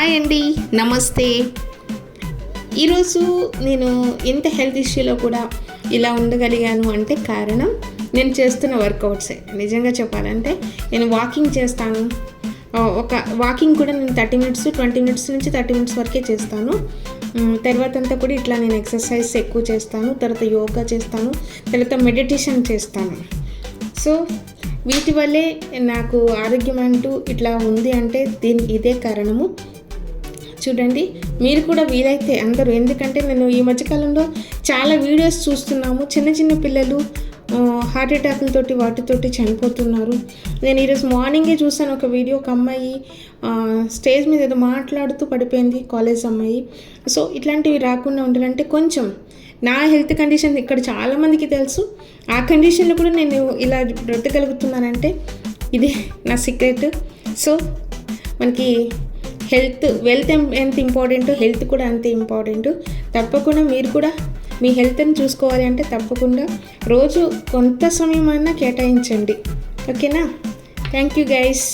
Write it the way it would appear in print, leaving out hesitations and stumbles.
Hi అండి, నమస్తే. ఈరోజు నేను ఎంత హెల్త్ ఇష్యూలో కూడా ఇలా ఉండగలిగాను అంటే కారణం నేను చేస్తున్న వర్కౌట్సే. నిజంగా చెప్పాలంటే నేను వాకింగ్ చేస్తాను. వాకింగ్ కూడా నేను 30 మినిట్స్ 20 మినిట్స్ నుంచి 30 మినిట్స్ వరకే చేస్తాను. తర్వాత అంతా కూడా ఇట్లా నేను ఎక్సర్సైజ్ ఎక్కువ చేస్తాను, తర్వాత యోగా చేస్తాను, తర్వాత మెడిటేషన్ చేస్తాను. సో వీటి వల్లే నాకు ఆరోగ్యం అంటూ ఇట్లా ఉంది అంటే దీనికి ఇదే కారణము. చూడండి, మీరు కూడా వీలైతే అందరూ, ఎందుకంటే నేను ఈ మధ్యకాలంలో చాలా వీడియోస్ చూస్తున్నాము. చిన్న చిన్న పిల్లలు హార్ట్ అటాక్లతోటి వాటితోటి చనిపోతున్నారు. నేను ఈరోజు మార్నింగే చూసాను ఒక వీడియో. ఒక అమ్మాయి స్టేజ్ మీద ఏదో మాట్లాడుతూ పడిపోయింది, కాలేజ్ అమ్మాయి. సో ఇట్లాంటివి రాకుండా ఉండాలంటే కొంచెం నా హెల్త్ కండిషన్ ఇక్కడ చాలామందికి తెలుసు. ఆ కండిషన్లో కూడా నేను ఇలా బ్రతకగలుగుతున్నానంటే ఇదే నా సీక్రెట్. సో మనకి వెల్త్ ఎంత ఇంపార్టెంటో హెల్త్ కూడా అంతే ఇంపార్టెంట్. తప్పకుండా మీరు కూడా మీ హెల్త్ని చూసుకోవాలి అంటే తప్పకుండా రోజు కొంత సమయమైనా కేటాయించండి. ఓకేనా? Thank you guys.